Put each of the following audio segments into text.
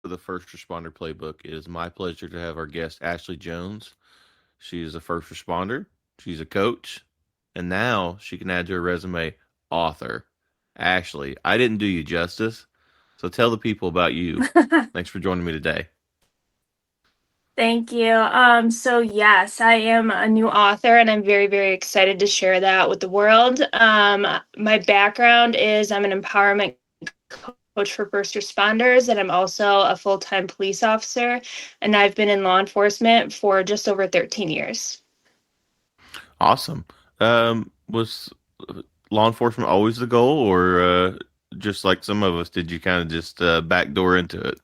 the First Responder Playbook. It is my pleasure to have our guest, Ashley Jones. She is a first responder, she's a coach, and now she can add to her resume author. Ashley, I didn't do you justice, so tell the people about you. Thanks for joining me today. Thank you. So yes, I am a new author and I'm very, very excited to share that with the world. My background is I'm an empowerment coach for first responders, and I'm also a full-time police officer, and I've been in law enforcement for just over 13 years. Awesome. Was law enforcement always the goal, or just like some of us, did you kind of just backdoor into it?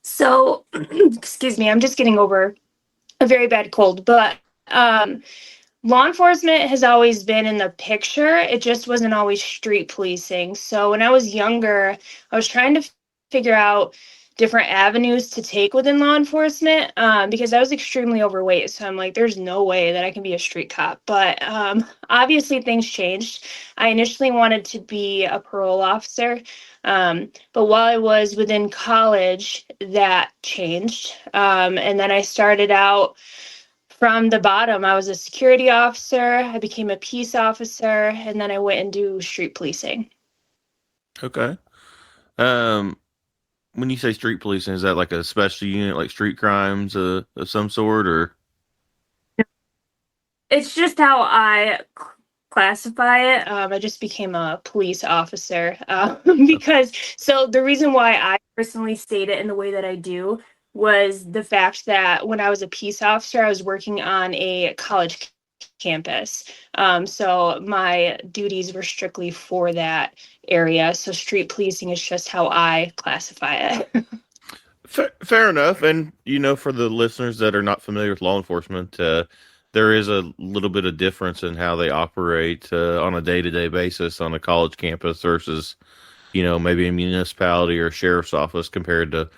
So excuse me, I'm just getting over a very bad cold, but um law enforcement has always been in the picture. It just wasn't always street policing. So when I was younger, I was trying to figure out different avenues to take within law enforcement because I was extremely overweight. So I'm like, there's no way that I can be a street cop. But obviously, things changed. I initially wanted to be a parole officer. But while I was within college, that changed. And then I started out from the bottom. I was a security officer, I became a peace officer, and then I went and do street policing. Okay. Um, when you say street policing, is that like a special unit, like street crimes of some sort, or It's just how I classify it. I just became a police officer because so the reason why I personally state it in the way that I do was the fact that when I was a peace officer, I was working on a college campus. So my duties were strictly for that area. So street policing is just how I classify it. fair enough? And for the listeners that are not familiar with law enforcement, there is a little bit of difference in how they operate on a day to day basis on a college campus versus maybe a municipality or a sheriff's office compared to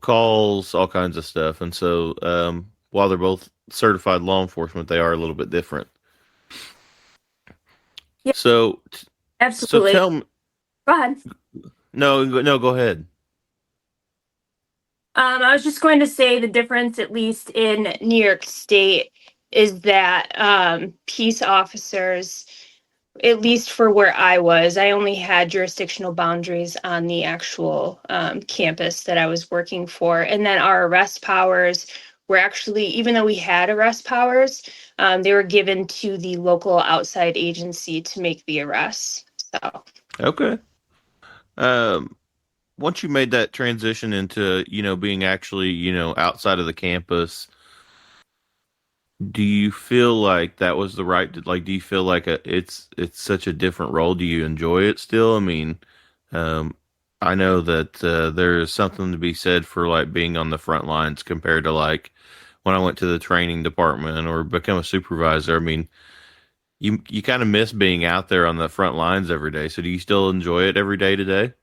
calls, all kinds of stuff. And so, while they're both certified law enforcement, they are a little bit different. Yeah, So, so absolutely. tell me, Go ahead. no, go ahead. I was just going to say the difference, at least in New York State, is that peace officers, at least for where I was, I only had jurisdictional boundaries on the actual campus that I was working for. And then our arrest powers were actually, even though we had arrest powers, they were given to the local outside agency to make the arrests. So. Okay. Um, Once you made that transition into being actually outside of the campus, do you feel like that was the right, like, do you feel like it's such a different role? Do you enjoy it still? I mean, um I know that there is something to be said for like being on the front lines compared to like when I went to the training department or become a supervisor. I mean, you kind of miss being out there on the front lines every day. So do you still enjoy it every day today?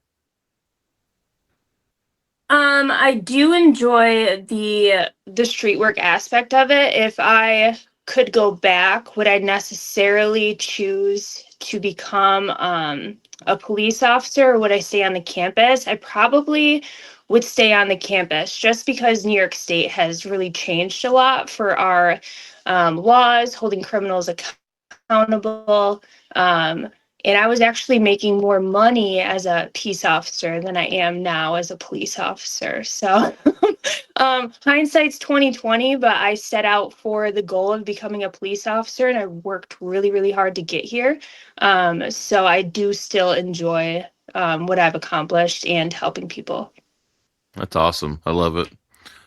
I do enjoy the street work aspect of it. If I could go back, would I necessarily choose to become a police officer, or would I stay on the campus? I probably would stay on the campus just because New York State has really changed a lot for our laws, holding criminals accountable. And I was actually making more money as a peace officer than I am now as a police officer. So hindsight's 2020, but I set out for the goal of becoming a police officer, and I worked really, really hard to get here. So I do still enjoy what I've accomplished and helping people. That's awesome. I love it.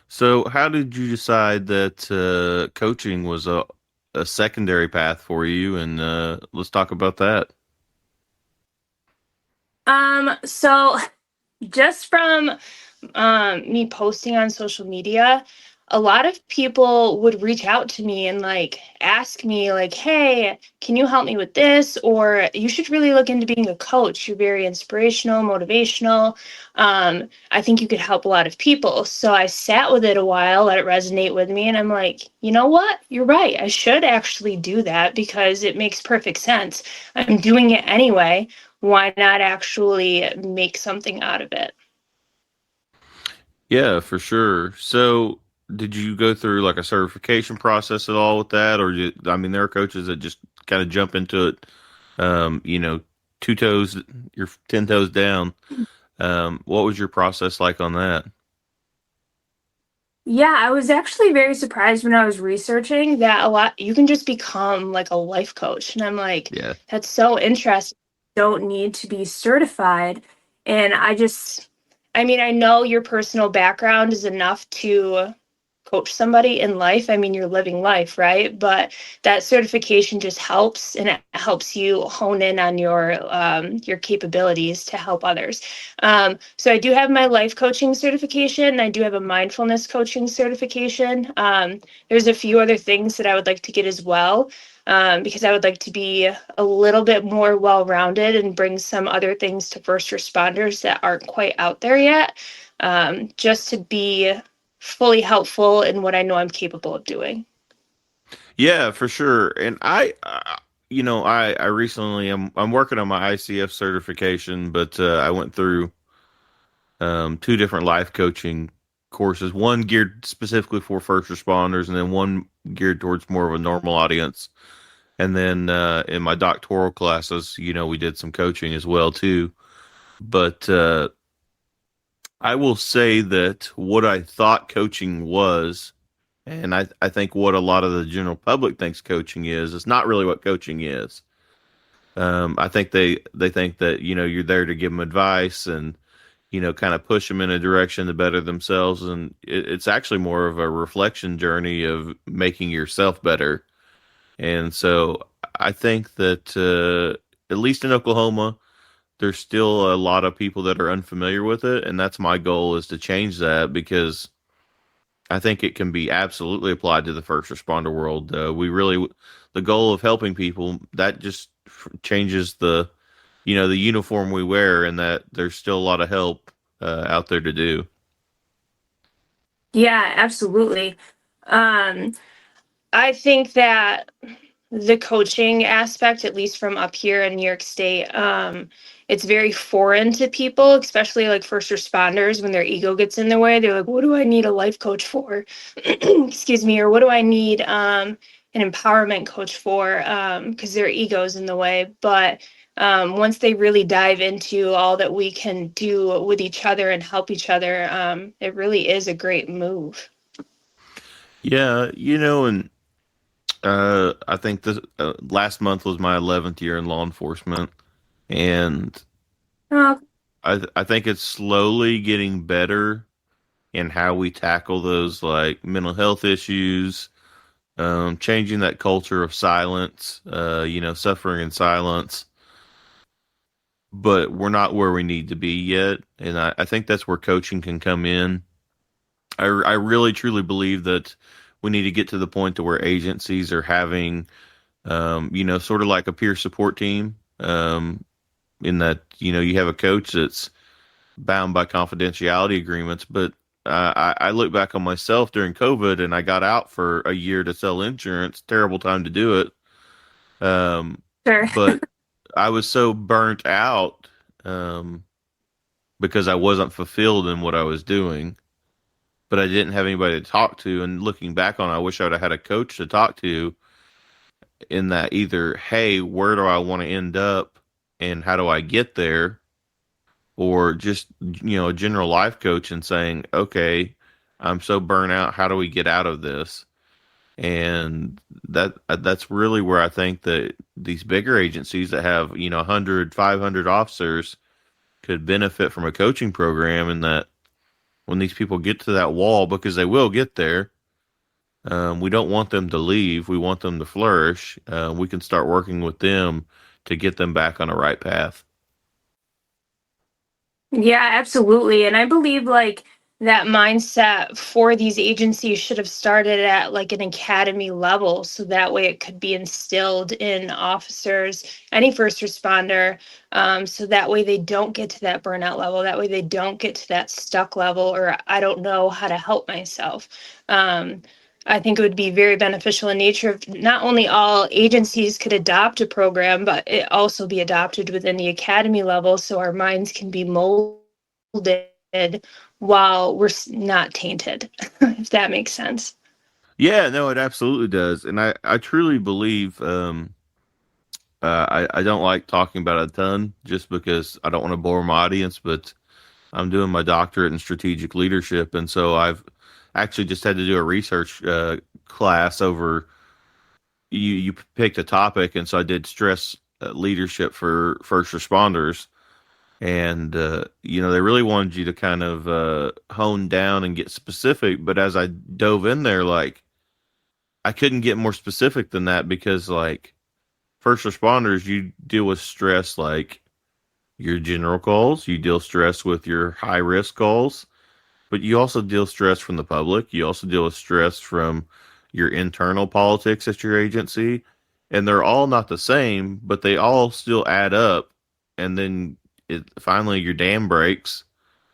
So how did you decide that coaching was a secondary path for you? And let's talk about that. So just from me posting on social media, a lot of people would reach out to me and like ask me like, "Hey, can you help me with this?" Or "You should really look into being a coach. You're very inspirational, motivational. I think you could help a lot of people." So I sat with it a while, let it resonate with me, and I'm like, you know what? You're right. I should actually do that because it makes perfect sense. I'm doing it anyway. why not actually make something out of it? Yeah, for sure. So, did you go through like a certification process at all with that, or I mean, there are coaches that just kind of jump into it, you know, two toes, you're 10 toes down. What was your process like on that? Yeah, I was actually very surprised when I was researching that a lot you can just become like a life coach. And I'm like, Yeah. that's so interesting. Don't need to be certified. And I mean, I know your personal background is enough to coach somebody in life. I mean, you're living life, right? But that certification just helps, and it helps you hone in on your capabilities to help others. So I do have my life coaching certification. I do have a mindfulness coaching certification. There's a few other things that I would like to get as well. Because I would like to be a little bit more well-rounded and bring some other things to first responders that aren't quite out there yet, just to be fully helpful in what I know I'm capable of doing. Yeah, for sure. And I recently I'm working on my ICF certification, but I went through two different life coaching courses, one geared specifically for first responders, and then one geared towards more of a normal audience. And then in my doctoral classes, we did some coaching as well too. But I will say that what I thought coaching was, and I think what a lot of the general public thinks coaching is not really what coaching is. I think they think that you're there to give them advice and kind of push them in a direction to better themselves, and it's actually more of a reflection journey of making yourself better. And so I think that at least in Oklahoma, there's still a lot of people that are unfamiliar with it, and that's my goal is to change that because I think it can be absolutely applied to the first responder world. The goal of helping people that just changes the uniform we wear, and that there's still a lot of help out there to do. Yeah, absolutely. Um, I think that the coaching aspect, at least from up here in New York State, it's very foreign to people, especially like first responders. When their ego gets in their way, they're like, "What do I need a life coach for?" Excuse me, or "What do I need an empowerment coach for?" Because their ego's in the way. But once they really dive into all that we can do with each other and help each other, it really is a great move. Yeah, and I think this last month was my 11th year in law enforcement, and Uh, I think it's slowly getting better in how we tackle those like mental health issues, changing that culture of silence, suffering in silence. But we're not where we need to be yet, and I think that's where coaching can come in. I really truly believe that we need to get to the point to where agencies are having, sort of like a peer support team, in that you have a coach that's bound by confidentiality agreements. But I look back on myself during COVID, and I got out for a year to sell insurance. Terrible time to do it. Um, sure. but I was so burnt out because I wasn't fulfilled in what I was doing. But I didn't have anybody to talk to. And looking back on it, I wish I would have had a coach to talk to in that either, hey, where do I want to end up and how do I get there? Or just, a general life coach and saying, okay, I'm so burnt out. How do we get out of this? And that's really where I think that these bigger agencies that have, 100, 500 officers could benefit from a coaching program. And that when these people get to that wall, because they will get there, we don't want them to leave. We want them to flourish. We can start working with them to get them back on the right path. Yeah, absolutely. And I believe like that mindset for these agencies should have started at like an academy level. So that way it could be instilled in officers, any first responder. So that way they don't get to that burnout level. That way they don't get to that stuck level or I don't know how to help myself. Um, I think it would be very beneficial in nature if not only all agencies could adopt a program, but it also be adopted within the academy level so our minds can be molded while we're not tainted, if that makes sense. Yeah, no, it absolutely does, and I truly believe. I don't like talking about it a ton just because I don't want to bore my audience, but I'm doing my doctorate in strategic leadership, and so I've actually just had to do a research class over. You picked a topic, and so I did stress leadership for first responders, and they really wanted you to kind of hone down and get specific. But as I dove in there, like I couldn't get more specific than that because like first responders, you deal with stress like your general calls, you deal stress with your high risk calls, but you also deal stress from the public. You also deal with stress from your internal politics at your agency. And they're all not the same, but they all still add up. And then finally your dam breaks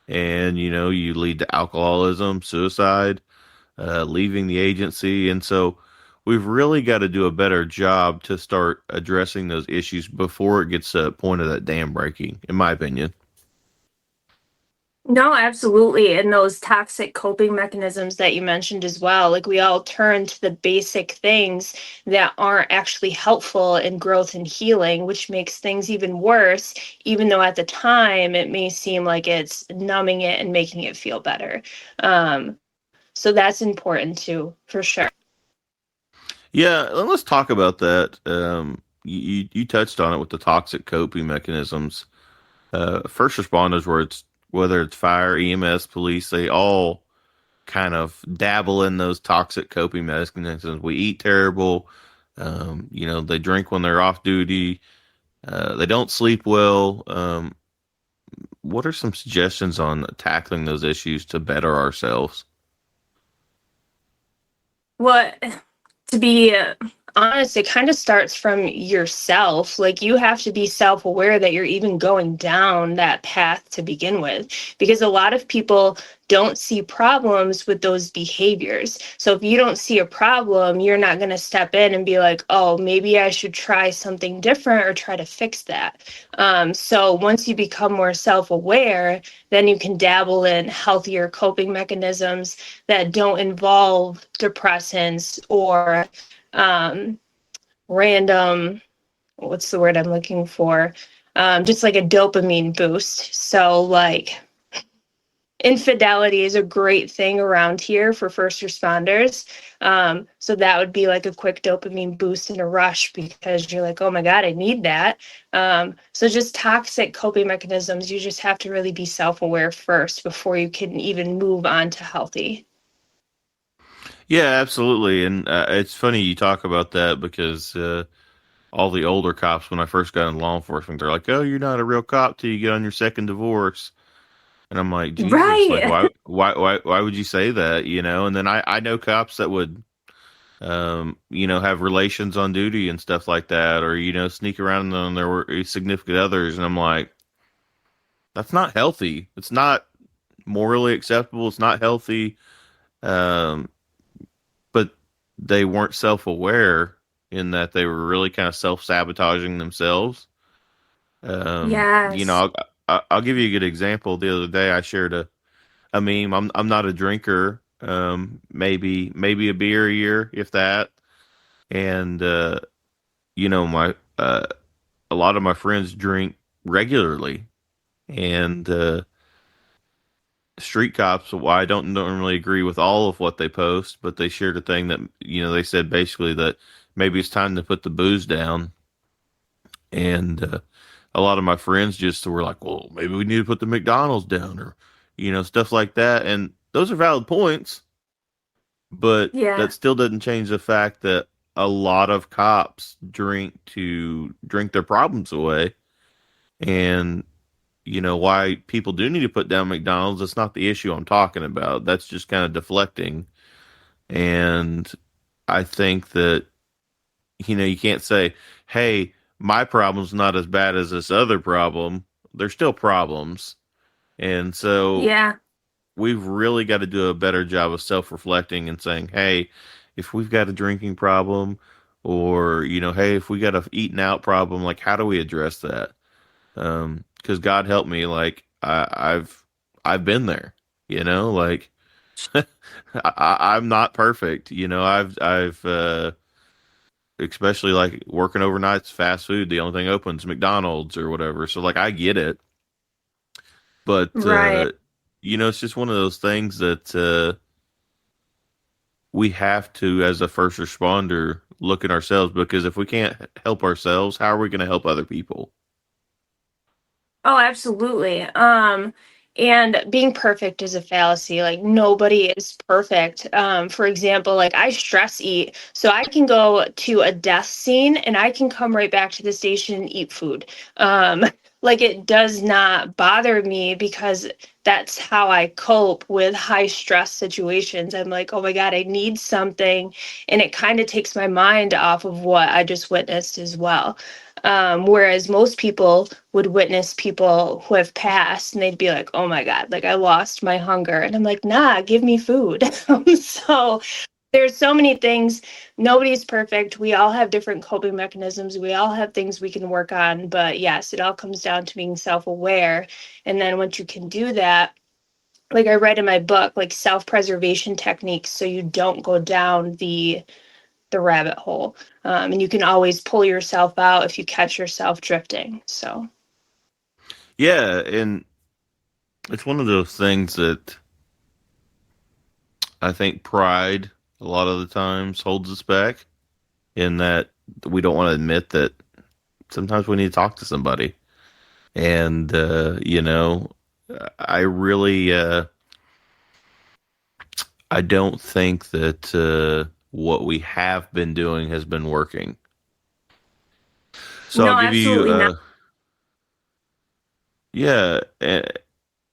and, you lead to alcoholism, suicide, leaving the agency. And so we've really got to do a better job to start addressing those issues before it gets to a point of that dam breaking, in my opinion. No, absolutely. And those toxic coping mechanisms that you mentioned as well, like we all turn to the basic things that aren't actually helpful in growth and healing, which makes things even worse, even though at the time it may seem like it's numbing it and making it feel better. So that's important too, for sure. Yeah, let's talk about that. You touched on it with the toxic coping mechanisms. First responders, whether it's fire, EMS, police, they all kind of dabble in those toxic coping mechanisms. We eat terrible. They drink when they're off duty. They don't sleep well. What are some suggestions on tackling those issues to better ourselves? Well, to be honest, it kind of starts from yourself. Like you have to be self aware that you're even going down that path to begin with, because a lot of people don't see problems with those behaviors. So if you don't see a problem, you're not going to step in and be like, oh, maybe I should try something different or try to fix that. So once you become more self aware, then you can dabble in healthier coping mechanisms that don't involve depressants or random, what's the word I'm looking for? Just like a dopamine boost. So like infidelity is a great thing around here for first responders. So that would be like a quick dopamine boost and a rush because you're like, oh my God, I need that. So just toxic coping mechanisms, you just have to really be self-aware first before you can even move on to healthy. Yeah, absolutely. And it's funny you talk about that because all the older cops, when I first got in law enforcement, they're like, "Oh, you're not a real cop till you get on your second divorce." And I'm like, Jesus, like, Right. why would you say that? And then I know cops that would, have relations on duty and stuff like that, or sneak around on their significant others, and I'm like, that's not healthy. It's not morally acceptable. It's not healthy. Um, but they weren't self aware in that they were really kind of self sabotaging themselves. Yes. I'll give you a good example. The other day, I shared a meme. I'm not a drinker. Maybe a beer a year, if that. And my a lot of my friends drink regularly, and street cops. Well, I don't really agree with all of what they post, but they shared a thing that they said basically that maybe it's time to put the booze down, and a lot of my friends just were like, well, maybe we need to put the McDonald's down, or stuff like that, and those are valid points, but Yeah. that still doesn't change the fact that a lot of cops drink to drink their problems away, and why people do need to put down McDonald's. That's not the issue I'm talking about. That's just kind of deflecting. And I think that, you can't say, hey, my problem's not as bad as this other problem. They're still problems. And so Yeah. we've really got to do a better job of self reflecting and saying, hey, if we've got a drinking problem, or hey, if we got a eating out problem, like how do we address that? Because God help me, like I've been there, like I'm not perfect, I've especially like working overnights, fast food, the only thing open is McDonald's or whatever. So like I get it, but Right. it's just one of those things that we have to, as a first responder, look at ourselves, because if we can't help ourselves, how are we going to help other people? Oh, absolutely. And being perfect is a fallacy. Like nobody is perfect. For example, like I stress eat, so I can go to a death scene and I can come right back to the station and eat food. Um, like it does not bother me because that's how I cope with high stress situations. I'm like, oh my God, I need something. And it kind of takes my mind off of what I just witnessed as well. Whereas most people would witness people who have passed and they'd be like, oh my God, like I lost my hunger. And I'm like, nah, give me food. So there's so many things. Nobody's perfect. We all have different coping mechanisms. We all have things we can work on. But yes, it all comes down to being self aware. And then once you can do that, like I read in my book, like self preservation techniques so you don't go down the rabbit hole. And you can always pull yourself out if you catch yourself drifting. So, Yeah, and it's one of those things that I think pride a lot of the times holds us back, in that we don't want to admit that sometimes we need to talk to somebody. And I really I don't think that what we have been doing has been working. So no, I'll give you absolutely not. yeah,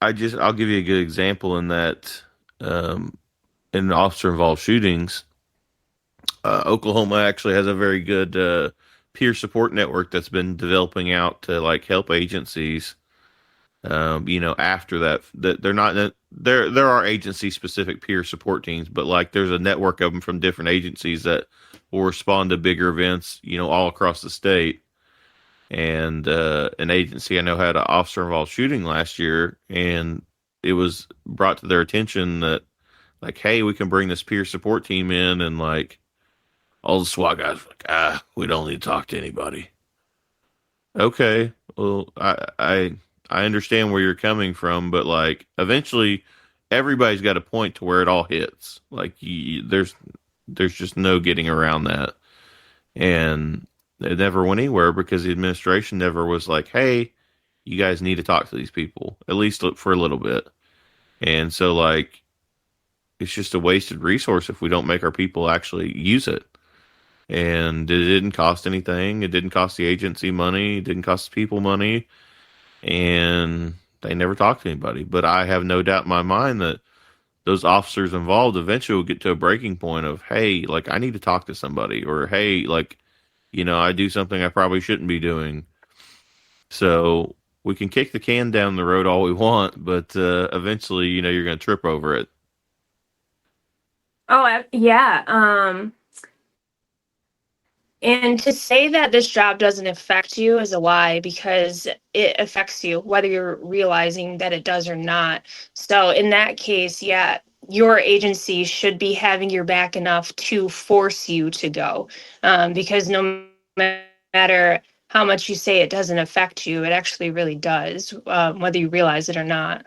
I'll give you a good example in that, um, in officer involved shootings, Oklahoma actually has a very good peer support network that's been developing out to like help agencies. After that they're not there are agency specific peer support teams, but like there's a network of them from different agencies that will respond to bigger events, all across the state. And an agency I know had an officer involved shooting last year, and it was brought to their attention that, like, hey, we can bring this peer support team in, and like all the SWAT guys were like, we don't need to talk to anybody. Okay, well, I understand where you're coming from, but like eventually, everybody's got a point to where it all hits. Like there's just no getting around that, and it never went anywhere because the administration never was like, hey, you guys need to talk to these people at least for a little bit. And so like it's just a wasted resource if we don't make our people actually use it. And it didn't cost anything. It didn't cost the agency money. It didn't cost the people money. And they never talked to anybody. But I have no doubt in my mind that those officers involved eventually will get to a breaking point of, hey, like I need to talk to somebody, or hey, like, I do something I probably shouldn't be doing. So we can kick the can down the road all we want, but eventually, you're going to trip over it. Oh, yeah. And to say that this job doesn't affect you is a lie because it affects you, whether you're realizing that it does or not. So, in that case, yeah, your agency should be having your back enough to force you to go. Because no matter how much you say it doesn't affect you, it actually really does, whether you realize it or not.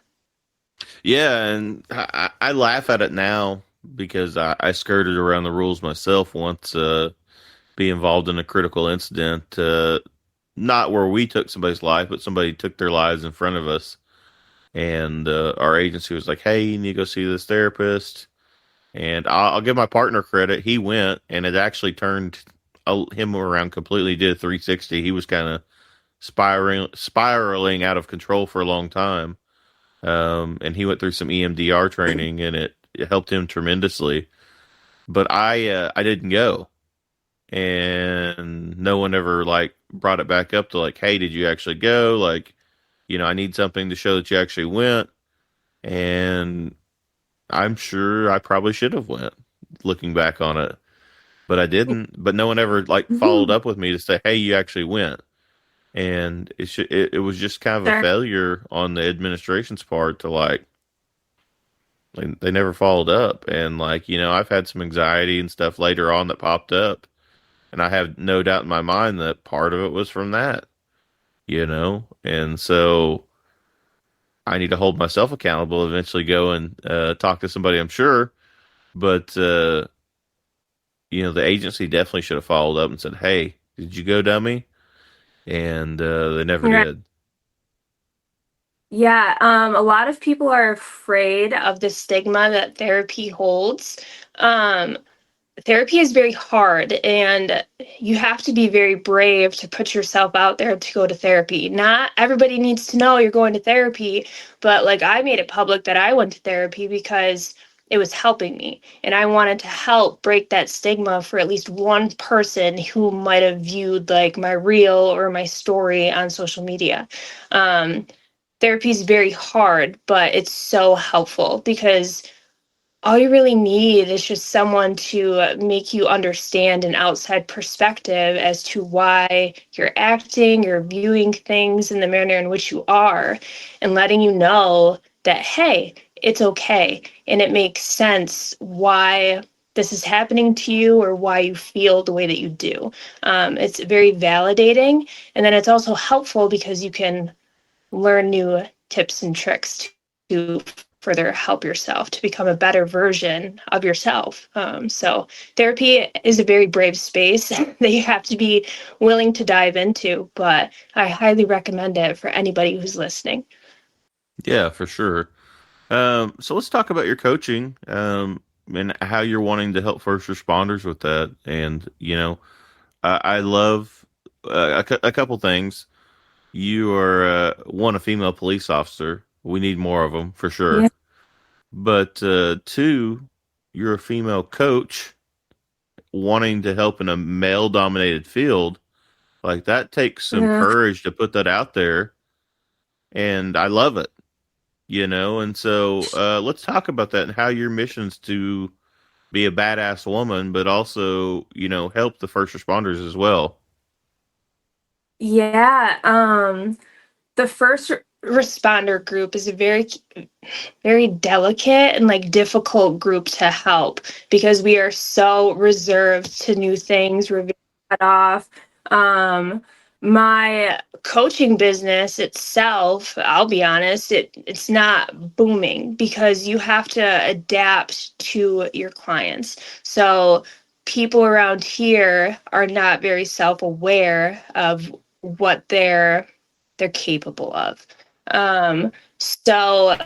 Yeah, and I laugh at it now because I skirted around the rules myself once, be involved in a critical incident, not where we took somebody's life, but somebody took their lives in front of us. And our agency was like, hey, you need to go see this therapist. And I'll give my partner credit. He went, and it actually turned him around completely, did a 360. He was kind of spiraling out of control for a long time. And he went through some EMDR training, and it helped him tremendously. But I didn't go, and no one ever like brought it back up to like, hey, did you actually go? Like, I need something to show that you actually went. And I'm sure I probably should have went, looking back on it. but I didn't. But no one ever like followed up with me to say, "Hey, you actually went." And it was just kind of a Sure. failure on the administration's part to like they never followed up. And like I've had some anxiety and stuff later on that popped up, and I have no doubt in my mind that part of it was from that. And so I need to hold myself accountable. Eventually, go and talk to somebody. I'm sure, but the agency definitely should have followed up and said, "Hey, did you go, dummy?" And they never Right. did. Yeah, a lot of people are afraid of the stigma that therapy holds. Um, Therapy is very hard, and you have to be very brave to put yourself out there to go to therapy. Not everybody needs to know you're going to therapy, but like I made it public that I went to therapy because it was helping me, and I wanted to help break that stigma for at least one person who might have viewed like my reel or my story on social media. Um, Therapy is very hard, but it's so helpful because all you really need is just someone to make you understand an outside perspective as to why you're acting, you're viewing things in the manner in which you are, and letting you know that, hey, it's okay. And it makes sense why this is happening to you or why you feel the way that you do. It's very validating. And then it's also helpful because you can learn new tips and tricks to further help yourself to become a better version of yourself. So therapy is a very brave space that you have to be willing to dive into, but I highly recommend it for anybody who's listening. Yeah, for sure. So let's talk about your coaching, and how you're wanting to help first responders with that. And I love a couple things. You are one, a female police officer. We need more of them for Yeah. sure. But two, you're a female coach wanting to help in a male-dominated field. Like that takes some Yeah. courage to put that out there, and I love it. And so let's talk about that and how your mission's to be a badass woman, but also, help the first responders as well. Yeah. The first responder group is a very delicate and like difficult group to help because we are so reserved to new things. We're very cut off. Um, my coaching business itself, I'll be honest, it's not booming because you have to adapt to your clients. So people around here are not very self-aware of what they're capable of. So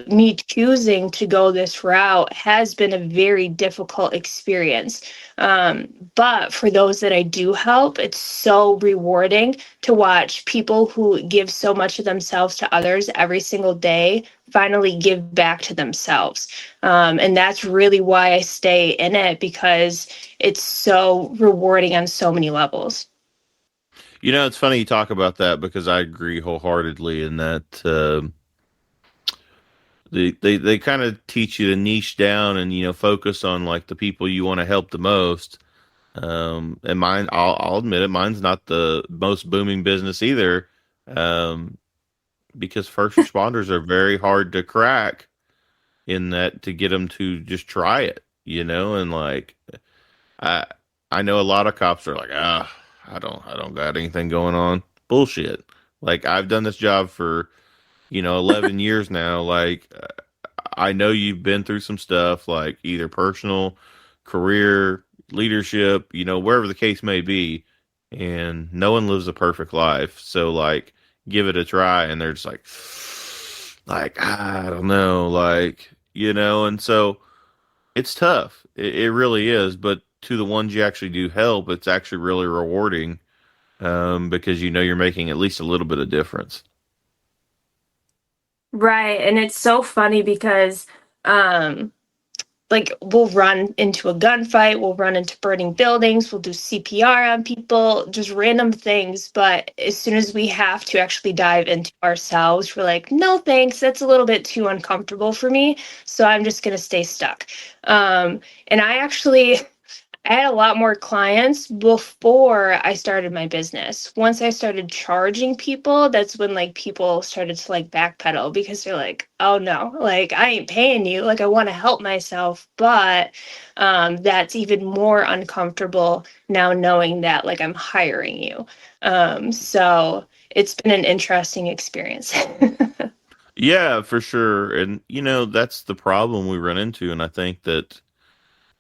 me choosing to go this route has been a very difficult experience. But for those that I do help, it's so rewarding to watch people who give so much of themselves to others every single day finally give back to themselves. And that's really why I stay in it because it's so rewarding on so many levels. It's funny you talk about that because I agree wholeheartedly in that they kind of teach you to niche down and focus on like the people you want to help the most. And mine, I'll admit it, mine's not the most booming business either, um, because first responders are very hard to crack in that to get them to just try it. And like I I know a lot of cops are like, I don't got anything going on. Bullshit. Like I've done this job for 11 years now. Like I know you've been through some stuff, like either personal, career, leadership, wherever the case may be. And no one lives a perfect life. So like give it a try. And they're just like, I don't know, and so it's tough. It really is. But to the ones you actually do help, it's actually really rewarding, because you're making at least a little bit of difference. Right. And it's so funny because um like we'll run into a gunfight, we'll run into burning buildings, we'll do CPR on people, just random things. But as soon as we have to actually dive into ourselves, we're like, no, thanks, that's a little bit too uncomfortable for me. So I'm just going to stay stuck. And I had a lot more clients before I started my business. Once I started charging people, that's when like people started to like backpedal because they're like, oh no, like I ain't paying you. Like I want to help myself, but that's even more uncomfortable now knowing that like I'm hiring you. So it's been an interesting experience. Yeah, for sure. And that's the problem we run into, and I think that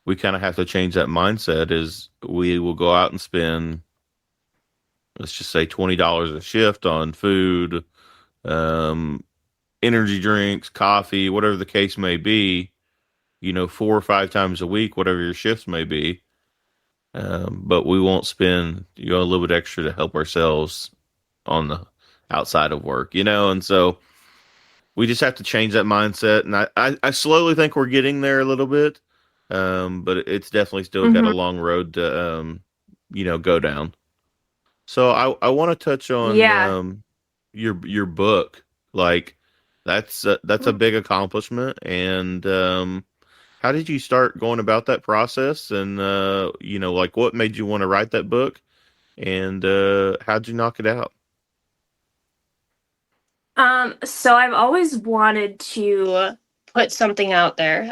we kind of have to change that mindset is we will go out and spend, let's just say $20 a shift on food, um, energy drinks, coffee, whatever the case may be, 4 or 5 times a week, whatever your shifts may be. But we won't spend, a little bit extra to help ourselves on the outside of work, and so we just have to change that mindset. And I slowly think we're getting there a little bit. But it's definitely still got a Mhm. long road to, go down. So I want to touch on, Yeah. your book. Like that's a big accomplishment. And, how did you start going about that process? And, like what made you want to write that book? And, how'd you knock it out? So I've always wanted to put something out there.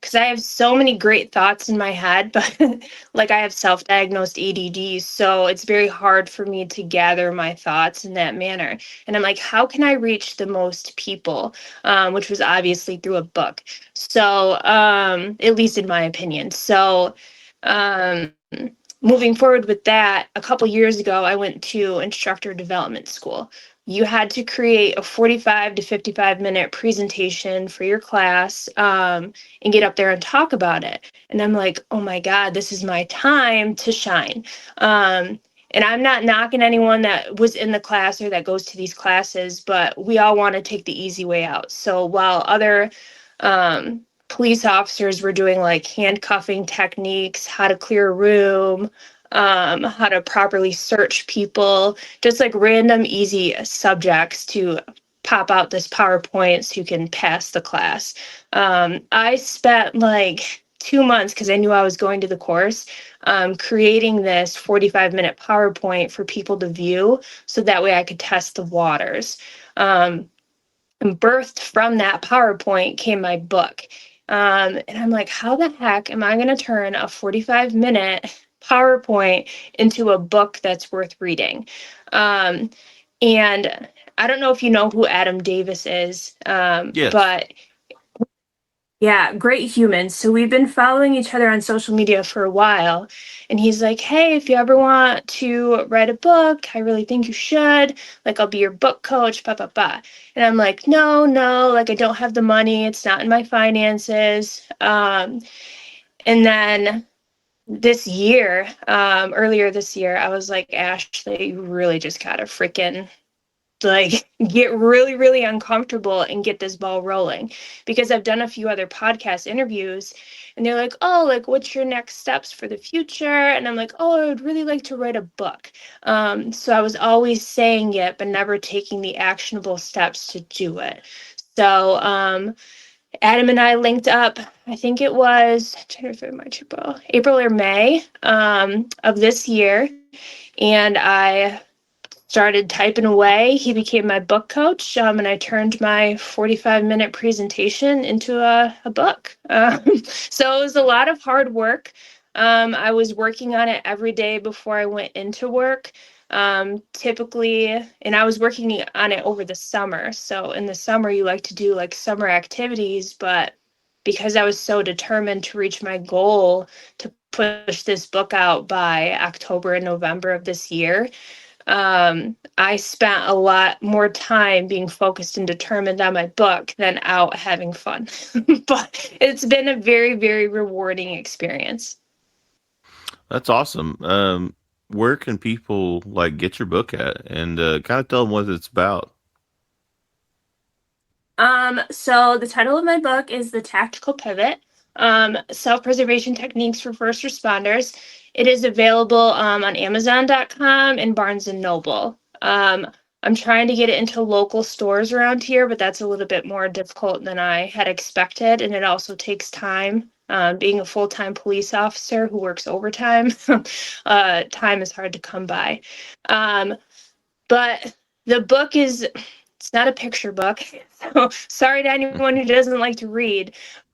Because I have so many great thoughts in my head, but like I have self-diagnosed ADD, so it's very hard for me to gather my thoughts in that manner. And I'm like, how can I reach the most people? Which was obviously through a book. So, at least in my opinion. So, um, moving forward with that, a couple years ago, I went to instructor development school. You had to create a 45 to 55-minute presentation for your class, and get up there and talk about it. And I'm like, oh my God, this is my time to shine. And I'm not knocking anyone that was in the class or that goes to these classes, but we all want to take the easy way out. So while other police officers were doing like handcuffing techniques, how to clear a room, how to properly search people, just like random easy subjects to pop out this PowerPoint so you can pass the class. I spent like 2 months because I knew I was going to the course, creating this 45-minute PowerPoint for people to view so that way I could test the waters. And birthed from that PowerPoint came my book. And I'm like, how the heck am I going to turn a 45-minute PowerPoint into a book that's worth reading? Um, and I don't know if you know who Adam Davis is, Yes. but yeah, great humans. So we've been following each other on social media for a while. And he's like, hey, if you ever want to write a book, I really think you should. Like, I'll be your book coach, blah, blah, blah. And I'm like, no, no, like, I don't have the money. It's not in my finances. And then earlier this year, I was like, Ashley, you really just gotta freaking like get really really uncomfortable and get this ball rolling, because I've done a few other podcast interviews and they're like, oh, like what's your next steps for the future? And I'm like, oh, I would really like to write a book. So I was always saying it but never taking the actionable steps to do it. So Adam and I linked up, I think it was January, February, March, April or May of this year, and I started typing away. He became my book coach, and I turned my 45-minute presentation into a book. So it was a lot of hard work. I was working on it every day before I went into work. Typically, and I was working on it over the summer. So in the summer, you like to do like summer activities, but because I was so determined to reach my goal to push this book out by October and November of this year, I spent a lot more time being focused and determined on my book than out having fun. But it's been a very, very rewarding experience. That's awesome. Where can people like get your book at, and, kind of tell them what it's about? So the title of my book is The Tactical Pivot, Self-Preservation Techniques for First Responders. It is available on Amazon.com and Barnes and Noble. I'm trying to get it into local stores around here, but that's a little bit more difficult than I had expected, and it also takes time. Being a full-time police officer who works overtime, time is hard to come by. Um, but the book is, it's not a picture book. So sorry to anyone who doesn't like to read,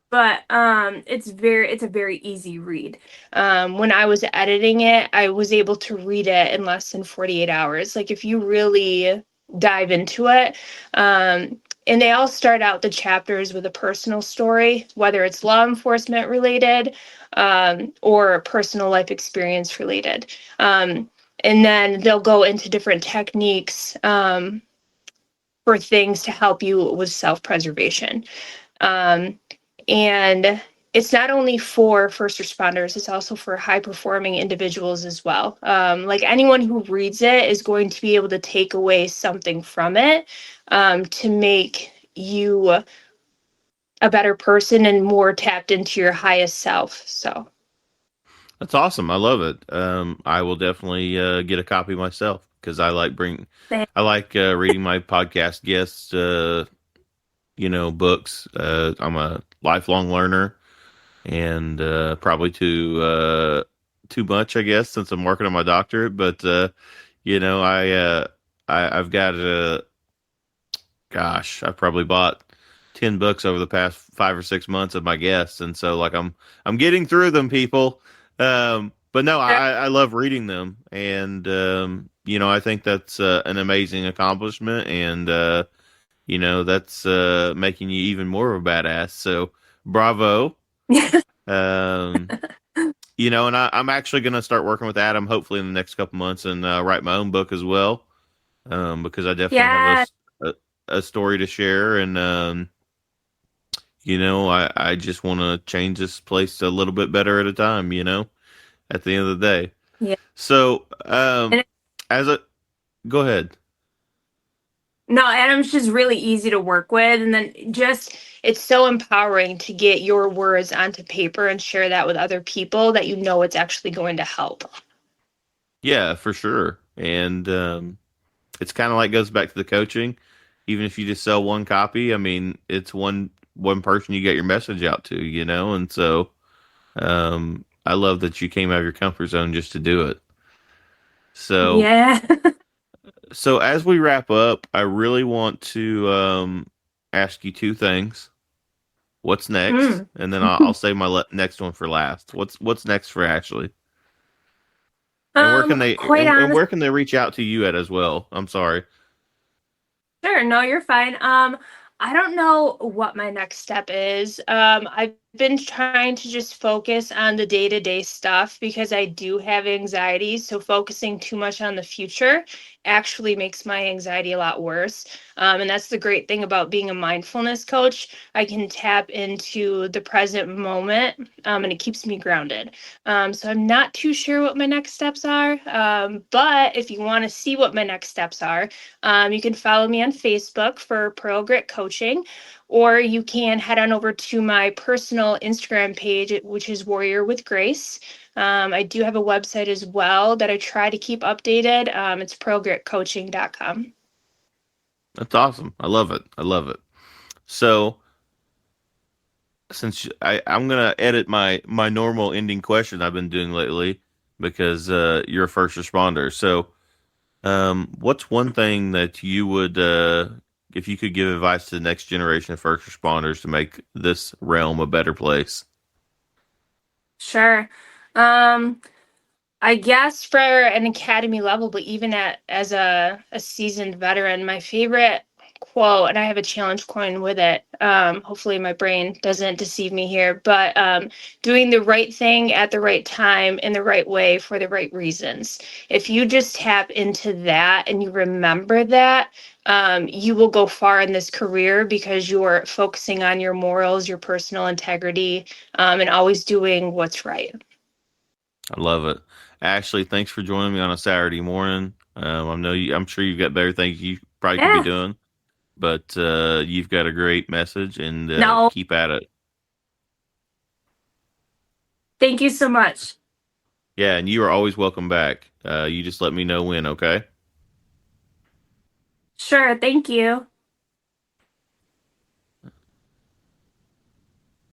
but it's a very easy read. When I was editing it, I was able to read it in less than 48 hours. Like if you really dive into it, and they all start out the chapters with a personal story, whether it's law enforcement related, or personal life experience related. And then they'll go into different techniques, for things to help you with self-preservation. Um, and it's not only for first responders, it's also for high performing individuals as well. Like anyone who reads it is going to be able to take away something from it, to make you a better person and more tapped into your highest self. So, That's awesome. I love it. I will definitely get a copy myself because I like reading my podcast guests, books. I'm a lifelong learner, and probably too much, I guess, since I'm working on my doctorate. But I've got I've probably bought 10 books over the past 5 or 6 months of my guests, and so like I'm getting through them, people. But no, I love reading them, and I think that's an amazing accomplishment, and that's making you even more of a badass. So bravo. Um, and I'm actually going to start working with Adam hopefully in the next couple months and write my own book as well, because I definitely have yeah, a story to share, and I just want to change this place a little bit better at a time. At the end of the day. yeah. So, And as a go ahead. no, Adam's just really easy to work with. And then just, it's so empowering to get your words onto paper and share that with other people that you know it's actually going to help. Yeah, for sure. And it's kind of like goes back to the coaching. Even if you just sell one copy, I mean, it's one person you get your message out to, And so, I love that you came out of your comfort zone just to do it. So, Yeah. so as we wrap up, I really want to ask you two things. What's next? Mm. And then I'll save my next one for last. What's next for Ashley? And where can they Quite and honest. where can they reach out to you at as well? I'm sorry. Sure, no, you're fine. I don't know what my next step is. I've been trying to just focus on the day-to-day stuff because I do have anxiety. So focusing too much on the future actually makes my anxiety a lot worse. And that's the great thing about being a mindfulness coach. I can tap into the present moment, and it keeps me grounded. So I'm not too sure what my next steps are. But if you want to see what my next steps are, you can follow me on Facebook for Pearl Grit Coaching, or you can head on over to my personal Instagram page, which is Warrior with Grace. I do have a website as well that I try to keep updated. It's pearlgritcoaching.com. That's awesome. I love it. I love it. So since I'm gonna edit my normal ending question I've been doing lately because you're a first responder. So what's one thing that you would if you could give advice to the next generation of first responders to make this realm a better place? Sure. Um, I guess for an academy level, but even as a seasoned veteran, my favorite quote, and I have a challenge coin with it. Hopefully my brain doesn't deceive me here, but doing the right thing at the right time in the right way for the right reasons. If you just tap into that and you remember that, you will go far in this career because you're focusing on your morals, your personal integrity, and always doing what's right. I love it. Ashley, thanks for joining me on a Saturday morning. I'm sure you've got better things you probably could be Yeah. doing, but you've got a great message and No, keep at it. thank you so much. Yeah, and you are always welcome back. You just let me know when, okay? Sure, thank you.